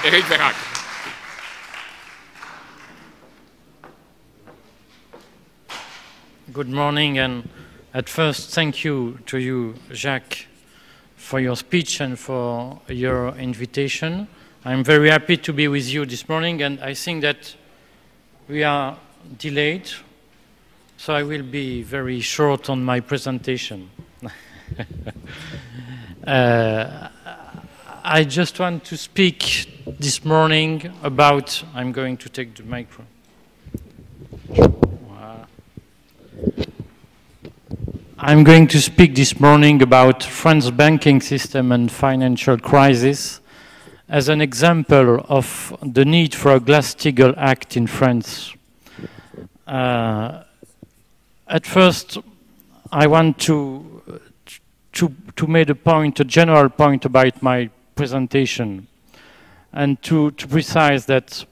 Éric Verhaeghe. Good morning, and at first, thank you to you, Jacques, for your speech and for your invitation. I'm very happy to be with you this morning, and I think that we are delayed, so I will be very short on my presentation. I just want to speak this morning about, I'm going to take the microphone. I'm going to speak this morning about France's banking system and financial crisis as an example of the need for a Glass-Steagall Act in France. At first, I want to make a point, a general point about my presentation, and to precise that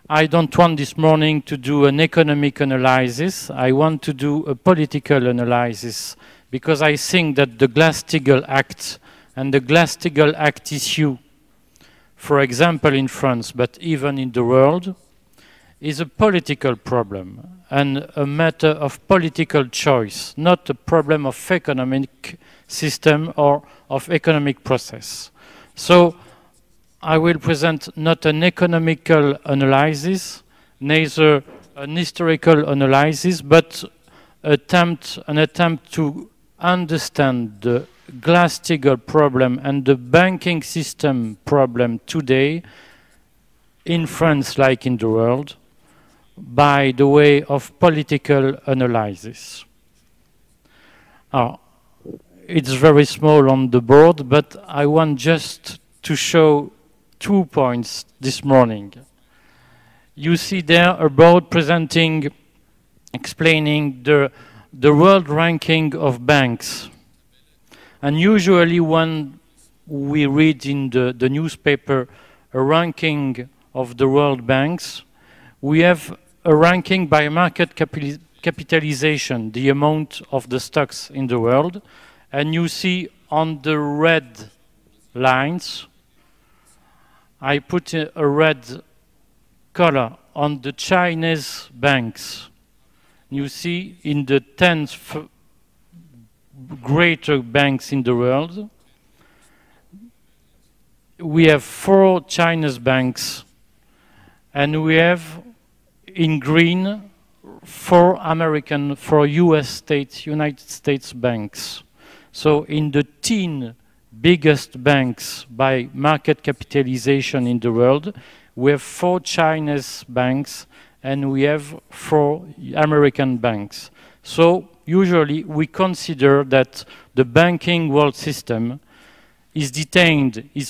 I don't want this morning to do an economic analysis. I want to do a political analysis, because I think that the Glass-Steagall Act and the Glass-Steagall Act issue, for example in France, but even in the world, is a political problem and a matter of political choice, not a problem of economic system or of economic process. So I will present not an economical analysis, neither an historical analysis, but an attempt to understand the Glass-Steagall problem and the banking system problem today in France, like in the world, by the way of political analysis. It's very small on the board, but I want just to show 2 points this morning. You see there a board explaining the world ranking of banks. And usually when we read in the newspaper a ranking of the world banks, we have a ranking by market capitalization, the amount of the stocks in the world. And you see on the red lines, I put a red color on the Chinese banks. You see in the 10 greater banks in the world, we have 4 Chinese banks, and we have in green 4 United States banks. So in the 10 biggest banks by market capitalization in the world, we have 4 Chinese banks and we have 4 American banks. So usually we consider that the banking world system is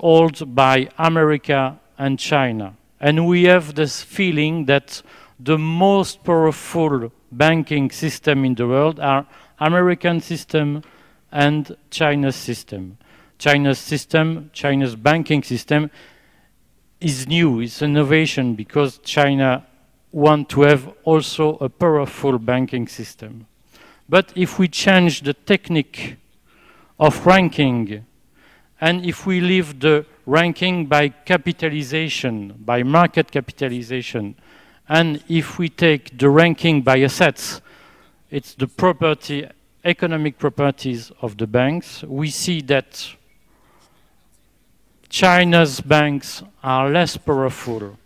owned by America and China. And we have this feeling that the most powerful banking system in the world are American system and China's system. China's banking system is new, it's innovation, because China wants to have also a powerful banking system. But if we change the technique of ranking, and if we leave the ranking by capitalization, by market capitalization, and if we take the ranking by assets, it's the economic properties of the banks, we see that China's banks are less powerful.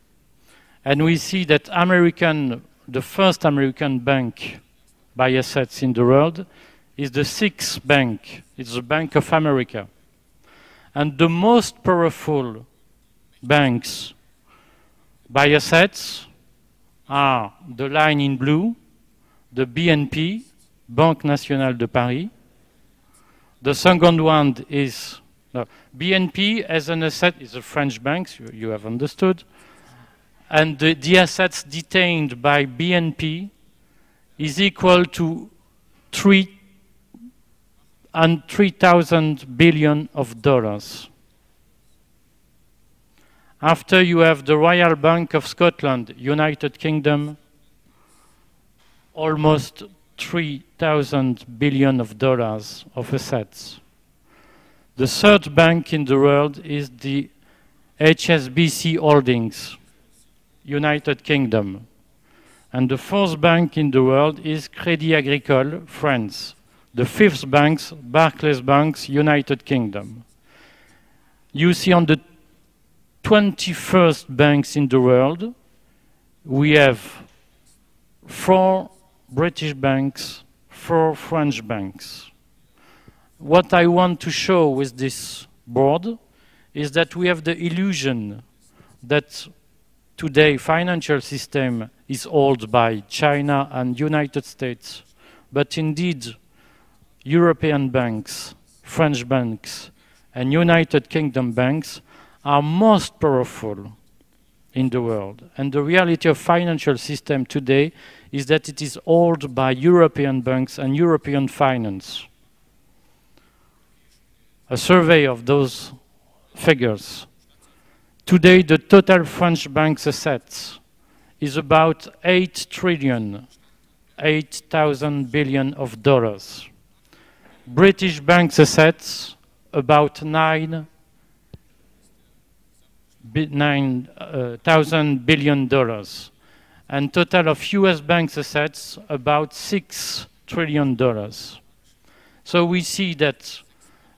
And we see that the first American bank by assets in the world is the 6th bank. It's the Bank of America. And the most powerful banks by assets are the line in blue, the BNP, Banque Nationale de Paris. The second one is BNP as an asset is a French bank, you have understood. And the assets detained by BNP is equal to 3,000 billion of dollars. After you have the Royal Bank of Scotland, United Kingdom, almost 3,000 billion of dollars of assets. The third bank in the world is the HSBC Holdings, United Kingdom. And the fourth bank in the world is Crédit Agricole, France. The fifth bank, Barclays Bank, United Kingdom. You see on the 21st banks in the world, we have 4 British banks, 4 French banks. What I want to show with this board is that we have the illusion that today financial system is held by China and United States, but indeed European banks, French banks, and United Kingdom banks are most powerful in the world. And the reality of financial system today is that it is held by European banks and European finance. A survey of those figures. Today, the total French bank's assets is about 8 trillion, 8,000 billion of dollars. British banks' assets, about 9,000 billion dollars. And total of US banks' assets, about 6 trillion dollars. So we see that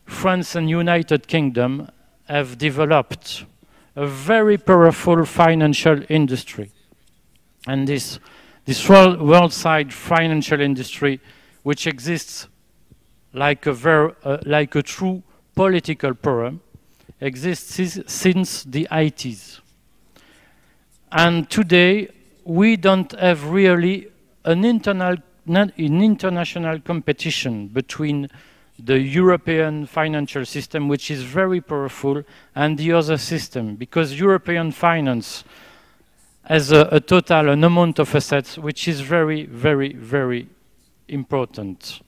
France and United Kingdom have developed a very powerful financial industry. And this world-side financial industry, which exists like a true political power, exists since the 80s. And today, we don't have really an international competition between the European financial system, which is very powerful, and the other system, because European finance has an amount of assets which is very, very, very important.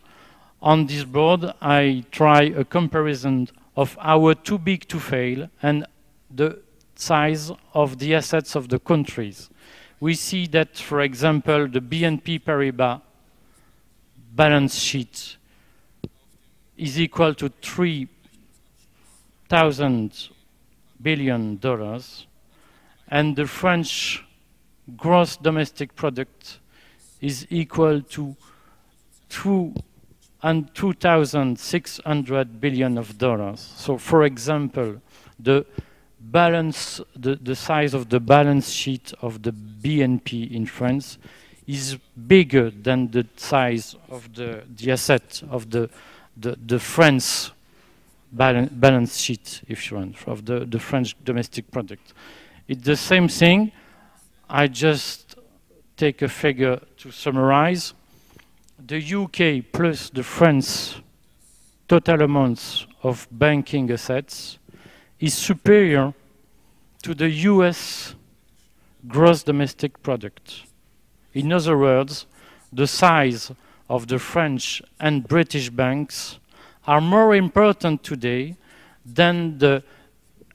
On this board, I try a comparison of our too big to fail and the size of the assets of the countries. We see that, for example, the BNP Paribas balance sheet is equal to $3,000 billion, and the French gross domestic product is equal to $2,600 billion of dollars. So, for example, the size of the balance sheet of the BNP in France is bigger than the size of the asset of the French balance sheet, if you want, of the French domestic product. It's the same thing. I just take a figure to summarize. The UK plus the France total amounts of banking assets is superior to the US gross domestic product. In other words, the size of the French and British banks are more important today than the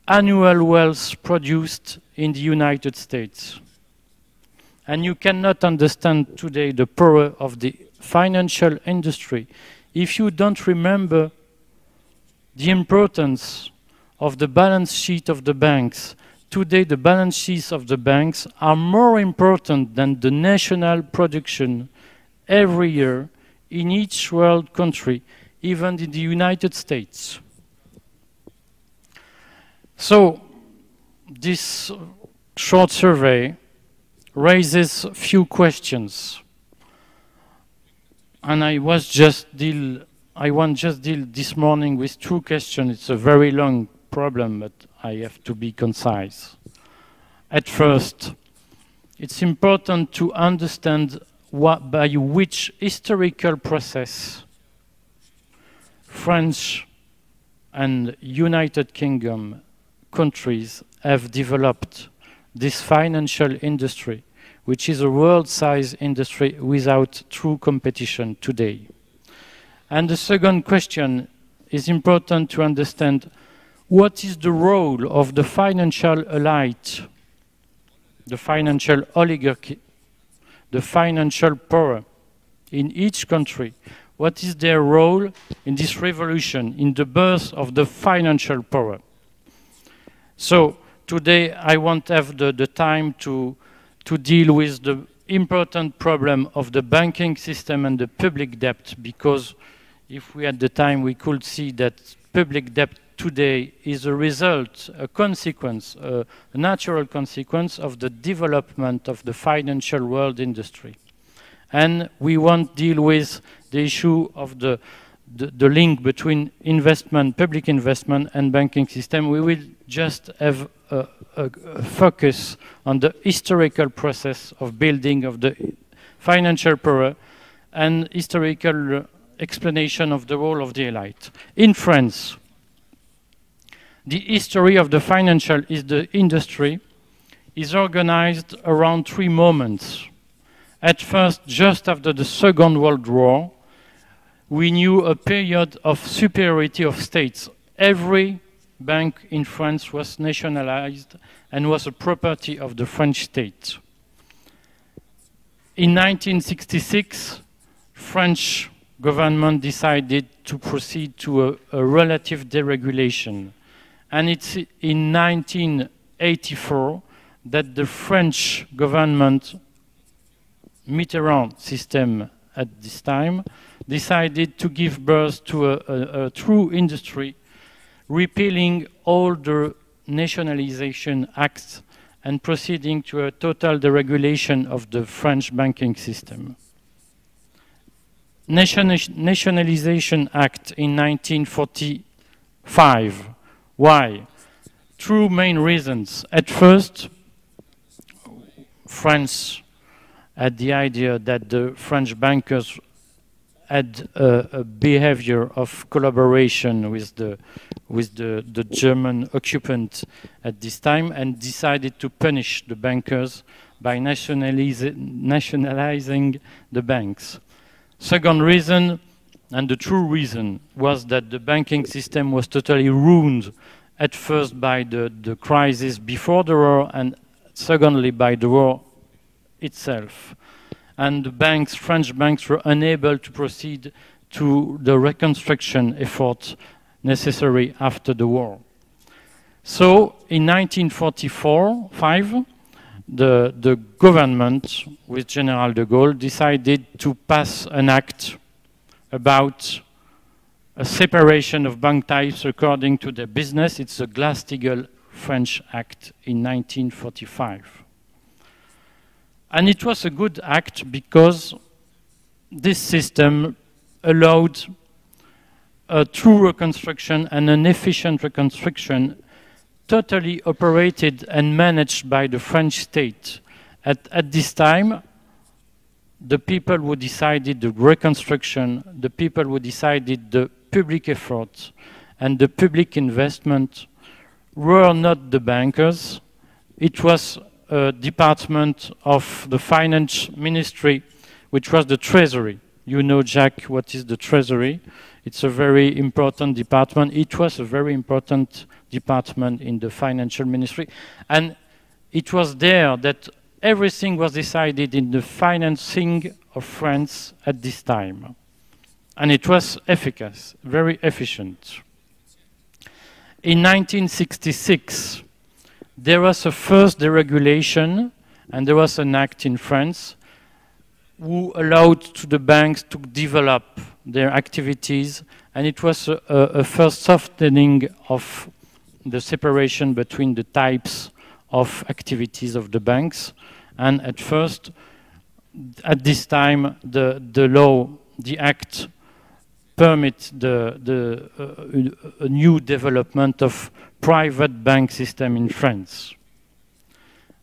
annual wealth produced in the United States. And you cannot understand today the power of the financial industry if you don't remember the importance of the balance sheet of the banks. Today, the balance sheets of the banks are more important than the national production every year in each world country, even in the United States. So, this short survey raises a few questions. And I want just deal this morning with 2 questions. It's a very long problem, but I have to be concise. At first, it's important to understand by which historical process French and United Kingdom countries have developed this financial industry, which is a world-size industry without true competition today. And the second question is important to understand: what is the role of the financial elite, the financial oligarchy, the financial power in each country? What is their role in this revolution, in the birth of the financial power? So, today I won't have the time to deal with the important problem of the banking system and the public debt, because if we had the time, we could see that public debt today is a result, a consequence, a natural consequence of the development of the financial world industry. And we won't deal with the issue of the link between investment, public investment and banking system. We will just have a focus on the historical process of building of the financial power and historical explanation of the role of the elite. In France, the history of the financial industry is organized around 3 moments. At first, just after the Second World War, we knew a period of superiority of states. Every bank in France was nationalized and was a property of the French state. In 1966, French government decided to proceed to a relative deregulation. And it's in 1984 that the French government, Mitterrand system at this time, decided to give birth to a true industry, repealing all the nationalization acts and proceeding to a total deregulation of the French banking system. Nationalization Act in 1945. Why? 2 main reasons. At first, France had the idea that the French bankers had a behavior of collaboration with the German occupant at this time, and decided to punish the bankers by nationalizing the banks. Second reason, and the true reason, was that the banking system was totally ruined, at first by the crisis before the war, and secondly by the war itself. And the banks, French banks, were unable to proceed to the reconstruction effort necessary after the war. So in 1945, the government, with General de Gaulle, decided to pass an act about a separation of bank types according to their business. It's the Glass-Steagall French Act in 1945. And it was a good act because this system allowed a true reconstruction and an efficient reconstruction, totally operated and managed by the French state. At this time, the people who decided the reconstruction, the people who decided the public effort and the public investment were not the bankers. It was a department of the finance ministry, which was the treasury. You know, Jack, what is the treasury? It's a very important department. It was a very important department in the financial ministry. And it was there that everything was decided in the financing of France at this time. And it was efficacious, very efficient. In 1966, there was a first deregulation, and there was an act in France who allowed to the banks to develop their activities, and it was a first softening of the separation between the types of activities of the banks. And at first, at this time, the law, the act, permit a new development of private bank system in France.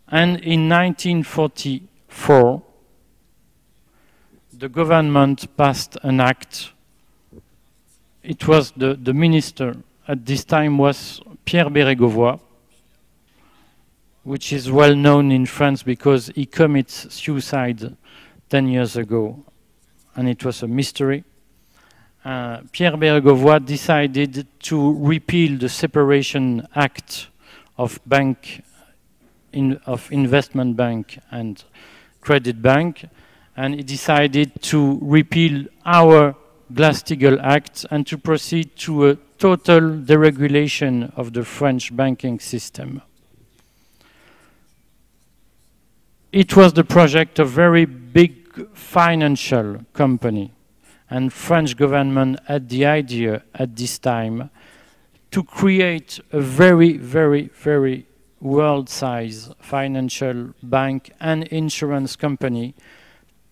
And in 1944, the government passed an act. It was the minister at this time was Pierre Verhaeghe, which is well known in France because he commits suicide 10 years ago, and it was a mystery. Pierre Verhaeghe decided to repeal the Separation Act of investment bank and credit bank, and he decided to repeal our Glass-Steagall Act and to proceed to a total deregulation of the French banking system. It was the project of a very big financial company, and French government had the idea at this time to create a very, very, very world-size financial bank and insurance company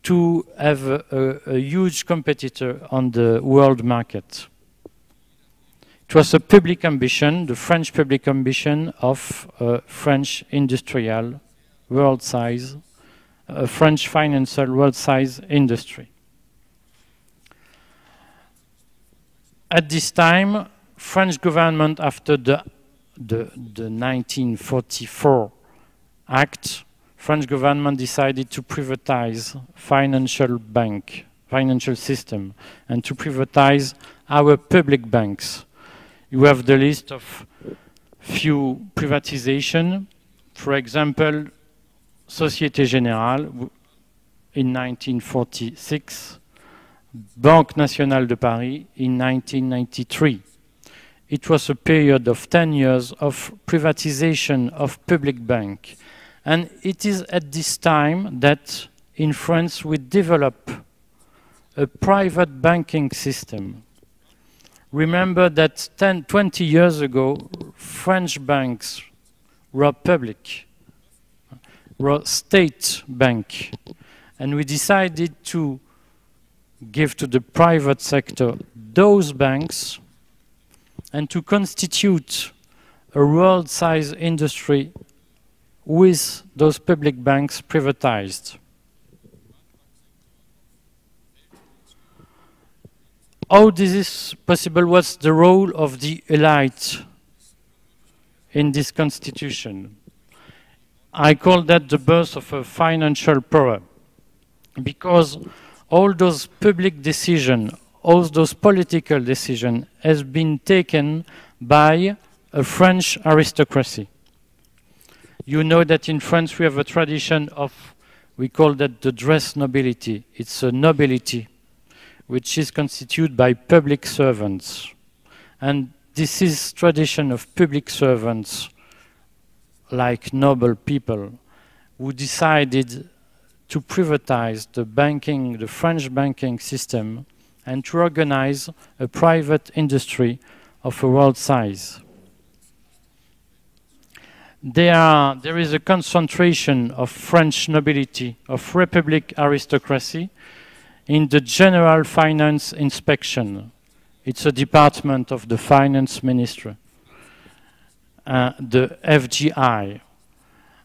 to have a huge competitor on the world market. It was a public ambition, the French public ambition of a French industrial world-size, a French financial world-size industry. At this time, French government, after the 1944 Act, French government decided to privatize financial system, and to privatize our public banks. You have the list of few privatization. For example, Société Générale in 1946, Banque Nationale de Paris in 1993. It was a period of 10 years of privatization of public bank. And it is at this time that in France we develop a private banking system. Remember that 20 years ago, French banks were public, were state bank. And we decided to give to the private sector those banks and to constitute a world-size industry with those public banks privatized. How this is possible? What's the role of the elite in this constitution? I call that the birth of a financial power, because all those public decisions, all those political decisions has been taken by a French aristocracy. You know that in France we have a tradition of, we call that the dress nobility. It's a nobility which is constituted by public servants. And this is tradition of public servants, like noble people, who decided to privatize the French banking system and to organize a private industry of a world size. There is a concentration of French nobility, of republic aristocracy, in the General Finance Inspection. It's a department of the Finance Ministry, the FGI.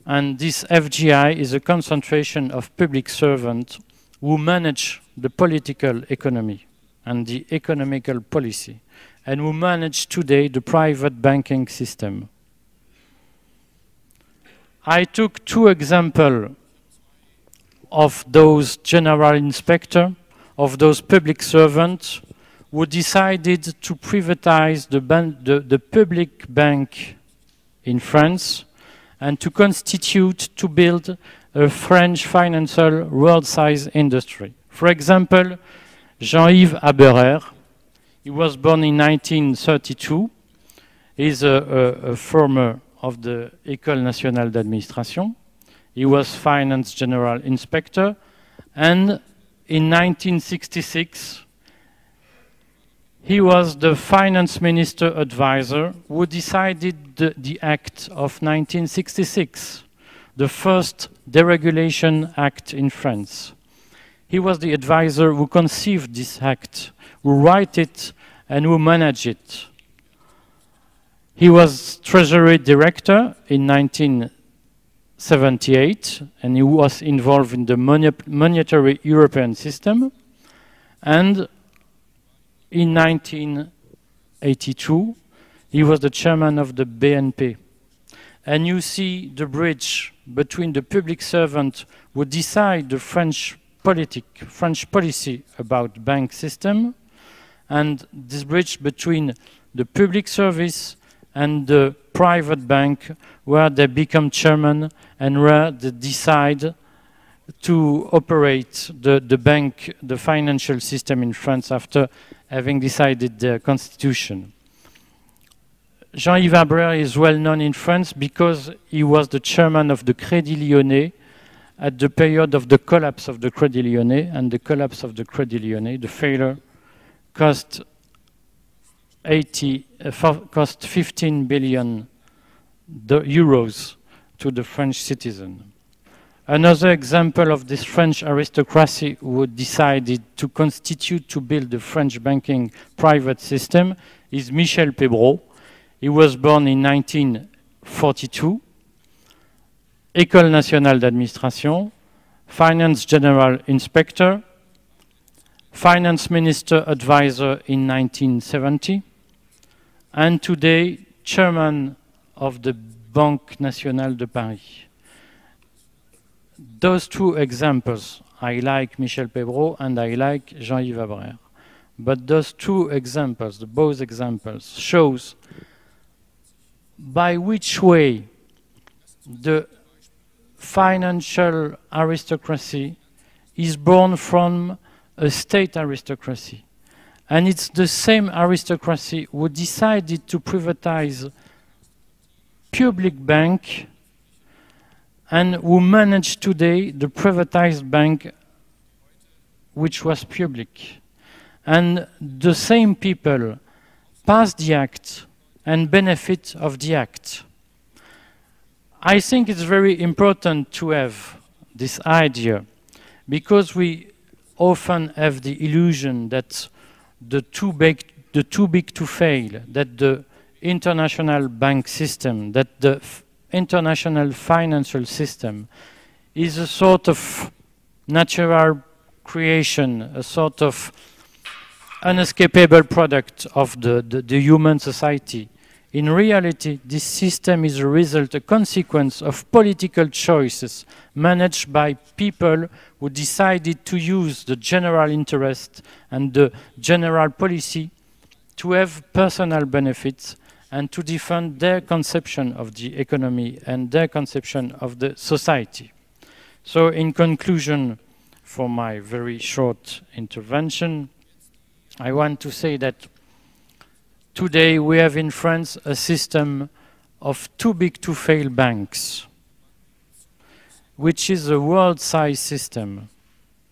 And this FGI is a concentration of public servants who manage the political economy and the economical policy, and who manage today the private banking system. I took two examples of those general inspectors, of those public servants who decided to privatize the public bank in France and to build a French financial world-size industry. For example, Jean-Yves Haberer. He was born in 1932. He's a former of the École Nationale d'Administration. He was Finance General Inspector, and in 1966 he was the Finance Minister Advisor who decided the Act of 1966, the first deregulation act in France. He was the advisor who conceived this act, who wrote it and who managed it. He was Treasury Director in 1978, and he was involved in the monetary European system. And in 1982, he was the chairman of the BNP. And you see the bridge between the public servant who decide the French policy about bank system, and this bridge between the public service and the private bank, where they become chairman and where they decide to operate the bank, the financial system in France after having decided their constitution. Jean-Yves Haberer is well known in France because he was the chairman of the Crédit Lyonnais at the period of the collapse of the Crédit Lyonnais, and the collapse of the Crédit Lyonnais, the failure, cost 15 billion euros to the French citizen. Another example of this French aristocracy who decided to constitute, to build the French banking private system is Michel Pébreau. He was born in 1942, École nationale d'administration, finance general inspector, finance minister advisor in 1970, and today chairman of the Banque Nationale de Paris. Those two examples, I like Michel Pébreau and I like Jean-Yves Abrère. But those two examples, both examples, shows by which way the financial aristocracy is born from a state aristocracy. And it's the same aristocracy who decided to privatize public bank and who manage today the privatized bank which was public. And the same people pass the act and benefit of the act. I think it's very important to have this idea because we often have the illusion that the too big to fail, that the international bank system, that the international financial system is a sort of natural creation, a sort of unescapable product of the human society. In reality, this system is a result, a consequence of political choices managed by people who decided to use the general interest and the general policy to have personal benefits and to defend their conception of the economy and their conception of the society. So in conclusion, for my very short intervention, I want to say that today we have in France a system of too big to fail banks, which is a world-size system,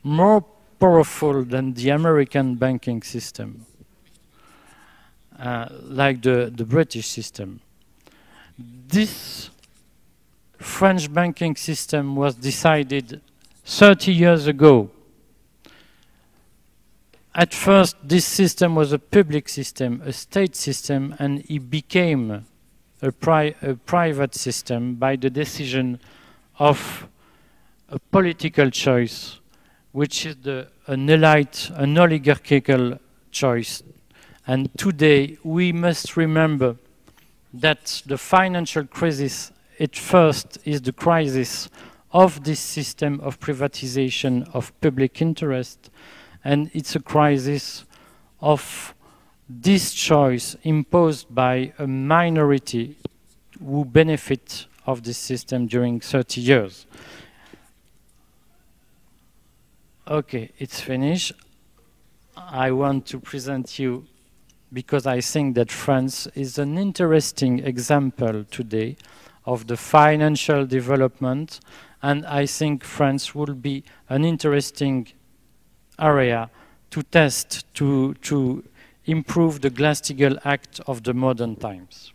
more powerful than the American banking system. Like the British system. This French banking system was decided 30 years ago. At first, this system was a public system, a state system, and it became a private system by the decision of a political choice, which is an elite, an oligarchical choice. And today, we must remember that the financial crisis, at first, is the crisis of this system of privatization of public interest, and it's a crisis of this choice imposed by a minority who benefit of this system during 30 years. Okay, it's finished. I want to present you because I think that France is an interesting example today of the financial development, and I think France will be an interesting area to test, to improve the Glass-Steagall Act of the modern times.